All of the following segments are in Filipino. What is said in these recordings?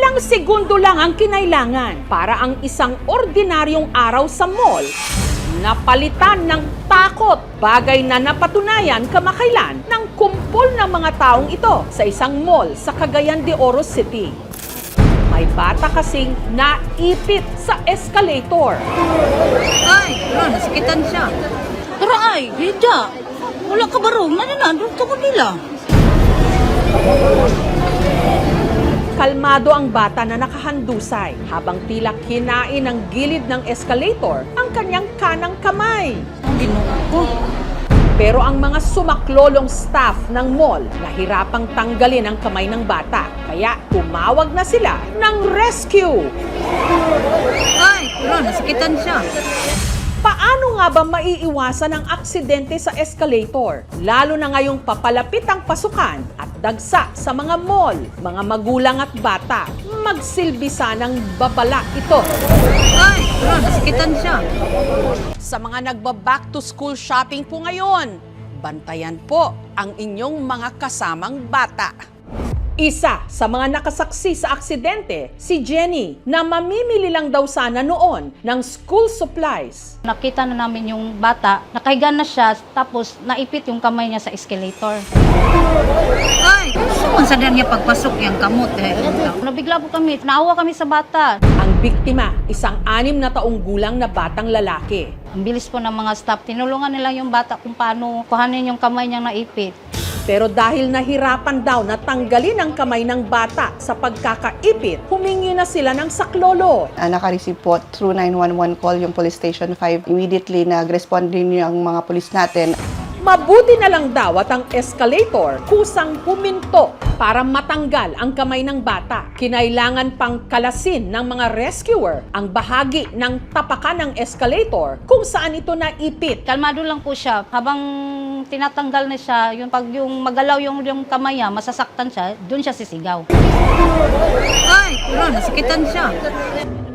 Ilang segundo lang ang kinailangan para ang isang ordinaryong araw sa mall napalitan ng takot, bagay na napatunayan kamakailan ng kumpol ng mga taong ito sa isang mall sa Cagayan de Oro City. May bata kasing naipit sa escalator. Ay, wala, nasakitan siya. Pero ay, Hida, wala ka ba rin? Nananandun ka mo nila. Kalmado ang bata na nakahandusay habang tila kinain ng gilid ng escalator ang kanyang kanang kamay. Ang ginoo ko. Pero ang mga sumaklolong staff ng mall nahirapang tanggalin ang kamay ng bata. Kaya tumawag na sila ng rescue. Ay, wala, nasakitan siya. Paano nga ba maiiwasan ang aksidente sa escalator? Lalo na ngayong papalapit ang pasukan at dagsa sa mga mall, mga magulang at bata. Magsilbi sanang babala ito. Ay, wala, nasakitan siya. Sa mga nagba-back to school shopping po ngayon, bantayan po ang inyong mga kasamang bata. Isa sa mga nakasaksi sa aksidente, si Jenny, na mamimili lang daw sana noon ng school supplies. Nakita na namin yung bata, nakahiga na siya, tapos naipit yung kamay niya sa escalator. Ay, saan sa niya pagpasok yung kamot eh. Nabigla po kami, naawa kami sa bata. Ang biktima, isang 6 na taong gulang na batang lalaki. Ang bilis po ng mga staff, tinulungan nila yung bata kung paano kuhanin yung kamay niyang naipit. Pero dahil nahirapan daw na tanggalin ang kamay ng bata sa pagkakaipit, humingi na sila ng saklolo. Naka-receive po through 911 call yung Police Station 5. Immediately nag-respond din yung mga police natin. Mabuti na lang daw at ang escalator kusang huminto para matanggal ang kamay ng bata. Kinailangan pang kalasin ng mga rescuer ang bahagi ng tapakan ng escalator kung saan ito naipit. Kalmado lang po siya, habang tinatanggal na siya, yung pag yung magalaw yung kamay niya, masasaktan siya, doon siya sisigaw. Ay, wala, nasakitan siya.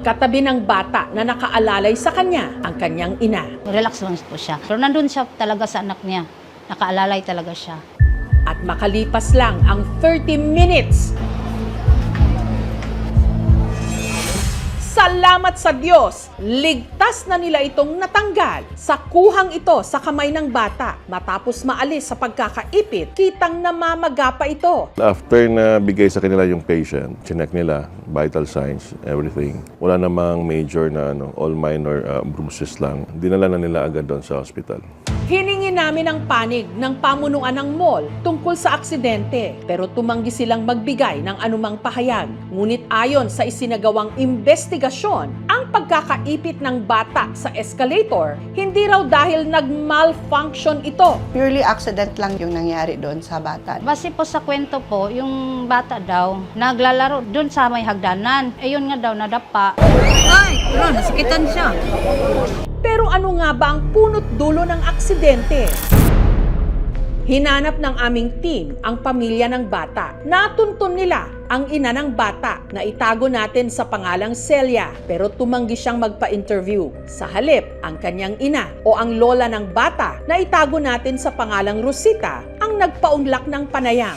Katabi ng bata na nakaalalay sa kanya ang kanyang ina. Relax lang po siya. Pero nandun siya talaga sa anak niya. Nakaalalay talaga siya. At makalipas lang ang 30 minutes. Salamat sa Diyos! Ligtas na nila itong natanggal sa kuhang ito sa kamay ng bata. Matapos maalis sa pagkakaipit, kitang namamaga pa ito. After na bigay sa kanila yung patient, chinek nila, vital signs, everything. Wala namang major na all minor bruises lang. Dinala na nila agad doon sa hospital. Hiningi namin ang panig ng pamunuan ng mall tungkol sa aksidente, pero tumanggi silang magbigay ng anumang pahayag. Ngunit ayon sa isinagawang investigasyon, ang pagkakaipit ng bata sa escalator, hindi raw dahil nag-malfunction ito. Purely accident lang yung nangyari doon sa bata. Base po sa kwento po, yung bata daw, naglalaro doon sa may hagdanan. Ayun nga daw, nadapa. Ay, wala, nasakitan siya. Pero ano nga ba ang punot dulo ng aksidente? Hinanap ng aming team ang pamilya ng bata. Natuntun nila ang ina ng bata na itago natin sa pangalang Celia, pero tumanggi siyang magpa-interview. Sa halip, ang kanyang ina o ang lola ng bata na itago natin sa pangalang Rosita ang nagpaunlak ng panayam.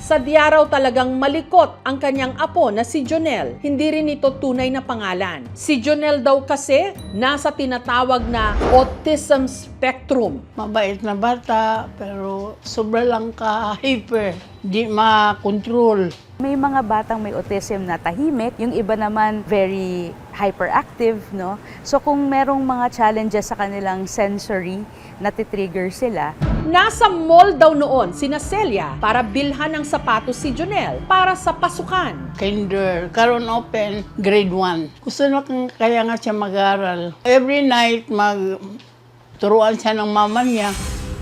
Sadya raw talagang malikot ang kanyang apo na si Jonel. Hindi rin ito tunay na pangalan. Si Jonel daw kasi nasa tinatawag na autism spectrum. Mabait na bata, pero sobra lang ka-hyper. Di ma-control. May mga batang may autism na tahimik, yung iba naman very hyperactive, no? So kung merong mga challenges sa kanilang sensory, natitrigger sila. Nasa mall daw noon sina Celia para bilhan ng sapatos si Jonel para sa pasukan. Kinder, karon open, grade 1. Gusto na kaya nga siya mag-aral. Every night, turuan siya ng mama niya.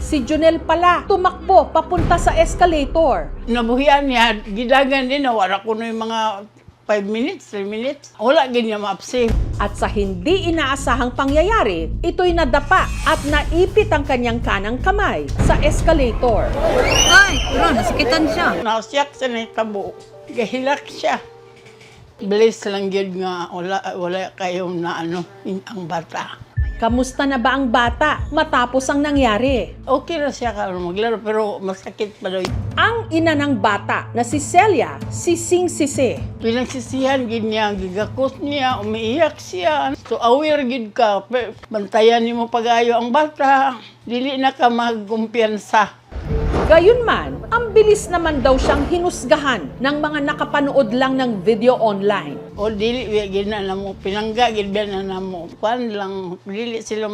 Si Jonel pala tumakbo papunta sa escalator. Nabuhian niya, gidagan din, wala ko na yung mga 5 minutes, 3 minutes. Wala ganyan ma-upsave. At sa hindi inaasahang pangyayari, ito'y nadapa at naipit ang kanyang kanang kamay sa escalator. Ay, wala, nasakitan siya. Nasyak sa nakabo. Gahilak siya. Bless lang yun nga, wala kayong na ang bata. Kamusta na ba ang bata matapos ang nangyari? Okay na siya karon maglaro, pero masakit pa daw. Ang ina ng bata na si Celia, sising-sisi. Pinagsisihan gid niya, gigakos niya, umiiyak siya. So aware gid ka, bantayan nimo pag-ayo ang bata. Dili na ka magkumpiyansa. Gayunman, ang bilis naman daw siyang hinusgahan ng mga nakapanood lang ng video online. O dili gid na namo, pinangga gid na namo. Kuan lang, dili sila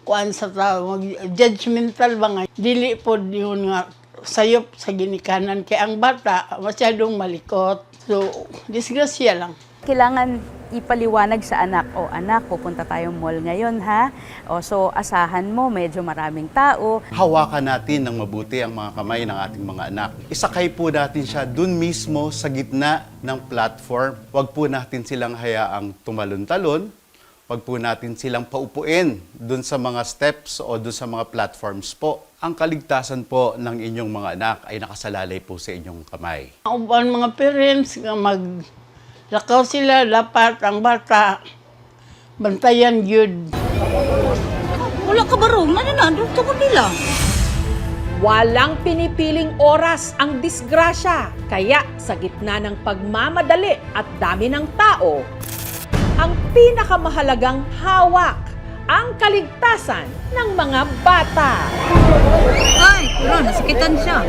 kuan sa tao, judgmental ba nga. Dili pod yun nga sayop sa ginikanan kay ang bata masyadong malikot. So disgrasya lang. Kailangan ipaliwanag sa anak, o anak, pupunta tayong mall ngayon ha. O so asahan mo, medyo maraming tao. Hawakan natin ng mabuti ang mga kamay ng ating mga anak. Isakay po natin siya dun mismo sa gitna ng platform. Huwag po natin silang hayaang tumalon-talon. Huwag po natin silang paupuin dun sa mga steps o dun sa mga platforms po. Ang kaligtasan po ng inyong mga anak ay nakasalalay po sa inyong kamay. Ang mga parents nga lakaw sila, dapat ang bata bantayan gyud. Wala ka baro, mananado ka ko nila. Walang pinipiling oras ang disgrasya. Kaya sa gitna ng pagmamadali at dami ng tao, ang pinakamahalagang hawak, ang kaligtasan ng mga bata. Ay, wala, nasakitan siya.